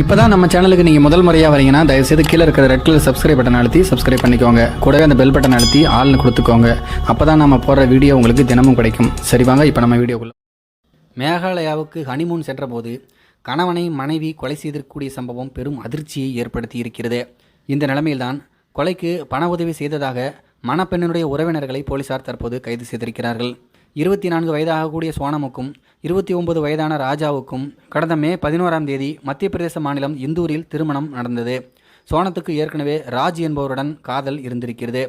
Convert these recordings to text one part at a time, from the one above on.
இப்போ தான் நம்ம சேனலுக்கு நீங்கள் முதல் முறையாக வரீங்கன்னா தயவுசெய்து கீழே இருக்கிற ரெட் கலர் சப்ஸ்கிரைப் பட்டன் அழுத்தி சப்ஸ்கிரைப் பண்ணிக்கோங்க. கூடவே அந்த பெல் பட்டன் அழுத்தி ஆள்னு கொடுத்துக்கோங்க. அப்போ தான் நம்ம போடுற வீடியோ உங்களுக்கு தினமும் கிடைக்கும். சரி வாங்க இப்போ நம்ம வீடியோக்குள்ள. மேகாலயாவுக்கு ஹனிமூன் சென்றபோது கணவனை மனைவி கொலை செய்திருக்கக்கூடிய சம்பவம் பெரும் அதிர்ச்சியை ஏற்படுத்தி இருக்கிறது. இந்த நிலைமையில்தான் கொலைக்கு பண உதவி செய்ததாக மணப்பெண்ணினுடைய உறவினர்களை போலீசார் தற்போது கைது செய்திருக்கிறார்கள். 24 வயதாகக்கூடிய சோனமுக்கும் 29 வயதான ராஜாவுக்கும் கடந்த மே 11ஆம் தேதி மத்திய பிரதேச மாநிலம் இந்தூரில் திருமணம் நடந்தது. சோனத்துக்கு ஏற்கனவே ராஜ் என்பவருடன் காதல் இருந்திருக்கிறது.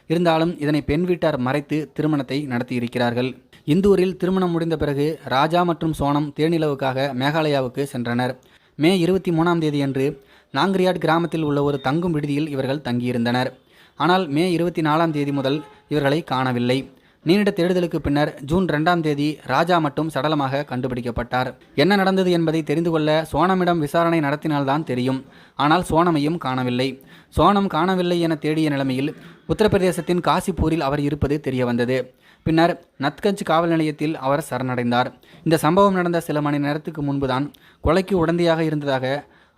இருந்தாலும் இதனை பெண் வீட்டார் மறைத்து திருமணத்தை நடத்தியிருக்கிறார்கள். இந்தூரில் திருமணம் முடிந்த பிறகு ராஜா மற்றும் சோனம் தேனிலவுக்காக மேகாலயாவுக்கு சென்றனர். மே 23ஆம் தேதியன்று நாங்கிரியாட் கிராமத்தில் உள்ள ஒரு தங்கும் விடுதியில் இவர்கள் தங்கியிருந்தனர். ஆனால் மே 24ஆம் தேதி முதல் இவர்களை காணவில்லை. நீண்ட தேடுதலுக்கு பின்னர் ஜூன் 2ஆம் தேதி ராஜா மட்டும் சடலமாக கண்டுபிடிக்கப்பட்டார். என்ன நடந்தது என்பதை தெரிந்து கொள்ள சோனமிடம் விசாரணை நடத்தினால்தான் தெரியும். ஆனால் சோனமையும் காணவில்லை. சோனம் காணவில்லை என தேடிய நிலைமையில் உத்தரப்பிரதேசத்தின் காசிப்பூரில் அவர் இருப்பது தெரிய வந்தது. பின்னர் நத்கஞ்ச் காவல் நிலையத்தில் அவர் சரணடைந்தார். இந்த சம்பவம் நடந்த சில மணி நேரத்துக்கு முன்புதான் கொலைக்கு உடந்தையாக இருந்ததாக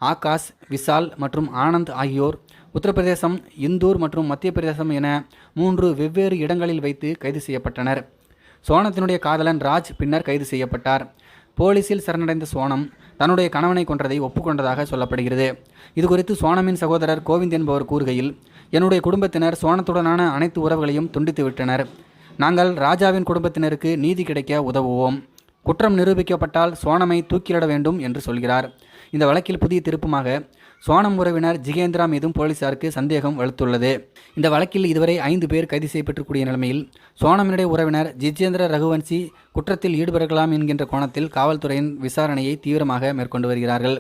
ஆகாஷ், விஷால் மற்றும் ஆனந்த் ஆகியோர் உத்தரப்பிரதேசம், இந்தூர் மற்றும் மத்திய பிரதேசம் என 3 வெவ்வேறு இடங்களில் வைத்து கைது செய்யப்பட்டனர். சோனத்தினுடைய காதலன் ராஜ் பின்னர் கைது செய்யப்பட்டார். போலீசில் சரணடைந்த சோனம் தன்னுடைய கணவனை கொன்றதை ஒப்புக்கொண்டதாக சொல்லப்படுகிறது. இதுகுறித்து சோனமின் சகோதரர் கோவிந்த் என்பவர் கூறுகையில், என்னுடைய குடும்பத்தினர் சோனத்துடனான அனைத்து உறவுகளையும் துண்டித்து விட்டனர். நாங்கள் ராஜாவின் குடும்பத்தினருக்கு நீதி கிடைக்க உதவுவோம். குற்றம் நிரூபிக்கப்பட்டால் சோனமை தூக்கிலிட வேண்டும் என்று சொல்கிறார். இந்த வழக்கில் புதிய திருப்பமாக சோனம் உறவினர் ஜிகேந்திரா மீதும் போலீசாருக்கு சந்தேகம் வலுத்துள்ளது. இந்த வழக்கில் இதுவரை 5 பேர் கைது செய்யப்பட்டிருக்கூடிய நிலைமையில் சோனமினுடைய உறவினர் ஜிஜேந்திர ரகுவன்சி குற்றத்தில் ஈடுபடலாம் என்கின்ற கோணத்தில் காவல்துறையின் விசாரணையை தீவிரமாக மேற்கொண்டு வருகிறார்கள்.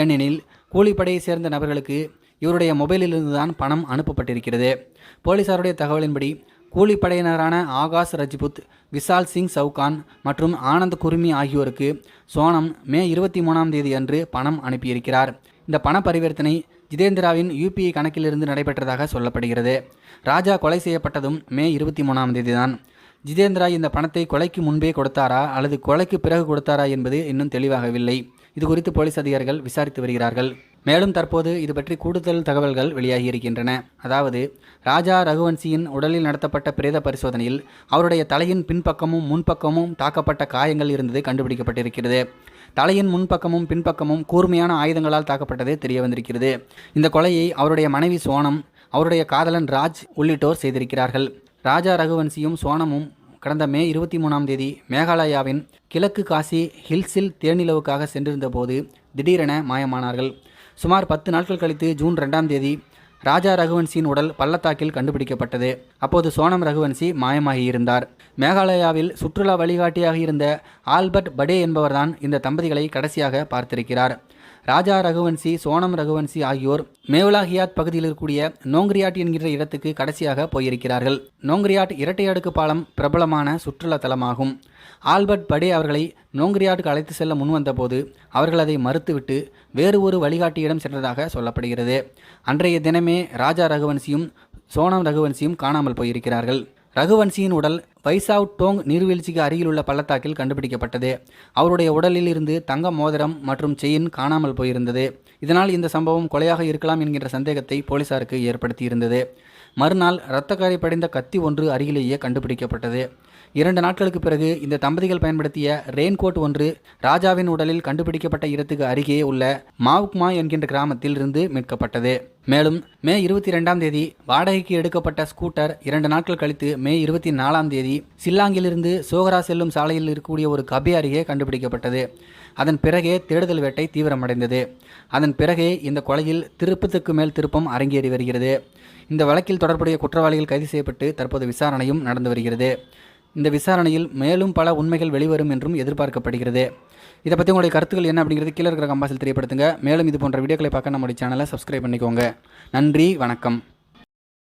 ஏனெனில் கூலிப்படையை சேர்ந்த நபர்களுக்கு இவருடைய மொபைலிலிருந்து தான் பணம் அனுப்பப்பட்டிருக்கிறது. போலீசாருடைய தகவலின்படி கூலிப்படையினரான ஆகாஷ் ரஜ்புத், விஷால் சிங் சவுகான் மற்றும் ஆனந்த் குர்மி ஆகியோருக்கு சோனம் மே 23ஆம் தேதி அன்று பணம் அனுப்பியிருக்கிறார். இந்த பண பரிவர்த்தனை ஜிதேந்திராவின் UPI கணக்கிலிருந்து நடைபெற்றதாக சொல்லப்படுகிறது. ராஜா கொலை செய்யப்பட்டதும் மே 23ஆம் தேதி தான். ஜிதேந்திரா இந்த பணத்தை கொலைக்கு முன்பே கொடுத்தாரா அல்லது கொலைக்கு பிறகு கொடுத்தாரா என்பது இன்னும் தெளிவாகவில்லை. இது குறித்து போலீஸ் அதிகாரிகள் விசாரித்து வருகிறார்கள். மேலும் தற்போது இது பற்றி கூடுதல் தகவல்கள் வெளியாகி இருக்கின்றன. அதாவது ராஜா ரகுவன்சியின் உடலில் நடத்தப்பட்ட பிரேத பரிசோதனையில் அவருடைய தலையின் பின்பக்கமும் முன்பக்கமும் தாக்கப்பட்ட காயங்கள் இருந்தது கண்டுபிடிக்கப்பட்டிருக்கிறது. தலையின் முன்பக்கமும் பின்பக்கமும் கூர்மையான ஆயுதங்களால் தாக்கப்பட்டது தெரிய வந்திருக்கிறது. இந்த கொலையை அவருடைய மனைவி சோனம், அவருடைய காதலன் ராஜ் உள்ளிட்டோர் செய்திருக்கிறார்கள். ராஜா ரகுவன்சியும் சோனமும் கடந்த மே 23ஆம் தேதி மேகாலயாவின் கிழக்கு காசி ஹில்ஸில் தேனிலவுக்காக சென்றிருந்த போது திடீரென மாயமானார்கள். சுமார் 10 நாட்கள் கழித்து ஜூன் 2ஆம் தேதி ராஜா ரகுவன்சியின் உடல் பள்ளத்தாக்கில் கண்டுபிடிக்கப்பட்டது. அப்போது சோனம் ரகுவன்சி மாயமாகியிருந்தார். மேகாலயாவில் சுற்றுலா வழிகாட்டியாக இருந்த ஆல்பர்ட் படே என்பவர்தான் இந்த தம்பதிகளை கடைசியாக பார்த்திருக்கிறார். ராஜா ரகுவன்சி, சோனம் ரகுவன்சி ஆகியோர் மேவ்லாஹியாத் பகுதியில் இருக்கக்கூடிய நோங்கிரியாட் என்கிற இடத்துக்கு கடைசியாக போயிருக்கிறார்கள். நோங்கிரியாட் இரட்டை அடுக்கு பாலம் பிரபலமான சுற்றுலா தலமாகும். ஆல்பர்ட் படே அவர்களை நோங்கிரியாட்டுக்கு அழைத்து செல்ல முன்வந்த போது அவர்கள் அதை மறுத்துவிட்டு வேறு ஒரு வழிகாட்டியிடம் சென்றதாக சொல்லப்படுகிறது. அன்றைய தினமே ராஜா ரகுவன்சியும் சோனம் ரகுவன்சியும் காணாமல் போயிருக்கிறார்கள். ரகுவன்சியின் உடல் வைசாவ் டோங் நீர்வீழ்ச்சிக்கு அருகிலுள்ள பள்ளத்தாக்கில் கண்டுபிடிக்கப்பட்டது. அவருடைய உடலில் இருந்து தங்க மோதிரம் மற்றும் செயின் காணாமல் போயிருந்தது. இதனால் இந்த சம்பவம் கொலையாக இருக்கலாம் என்கின்ற சந்தேகத்தை போலீசாருக்கு ஏற்படுத்தியிருந்தது. மறுநாள் இரத்தக்காரை படிந்த கத்தி ஒன்று அருகிலேயே கண்டுபிடிக்கப்பட்டது. 2 நாட்களுக்கு பிறகு இந்த தம்பதிகள் பயன்படுத்திய ரெயின்கோட் ஒன்று ராஜாவின் உடலில் கண்டுபிடிக்கப்பட்ட இடத்துக்கு அருகே உள்ள மாவுக்மா என்கின்ற கிராமத்தில் இருந்து மீட்கப்பட்டது. மேலும் மே 22ஆம் தேதி வாடகைக்கு எடுக்கப்பட்ட ஸ்கூட்டர் 2 நாட்கள் கழித்து மே 24ஆம் தேதி சில்லாங்கிலிருந்து சோகரா செல்லும் சாலையில் இருக்கக்கூடிய ஒரு கபே அருகே கண்டுபிடிக்கப்பட்டது. அதன் பிறகே தேடுதல் வேட்டை தீவிரமடைந்தது. அதன் பிறகே இந்த கொலையில் திருப்பத்துக்கு மேல் திருப்பம் அரங்கேறி வருகிறது. இந்த வழக்கில் தொடர்புடைய குற்றவாளிகள் கைது செய்யப்பட்டு தற்போது விசாரணையும் நடந்து வருகிறது. இந்த விசாரணையில் மேலும் பல உண்மைகள் வெளிவரும் என்றும் எதிர்பார்க்கப்படுகிறது. இதை பற்றி உங்களுடைய கருத்துக்கள் என்ன அப்படிங்கிறது கீழே இருக்கிற கம்பாஸில் தெரியப்படுத்துங்க. மேலும் இது போன்ற வீடியோக்களை பார்க்க நம்முடைய சேனலை சப்ஸ்கிரைப் பண்ணிக்கோங்க. நன்றி, வணக்கம்.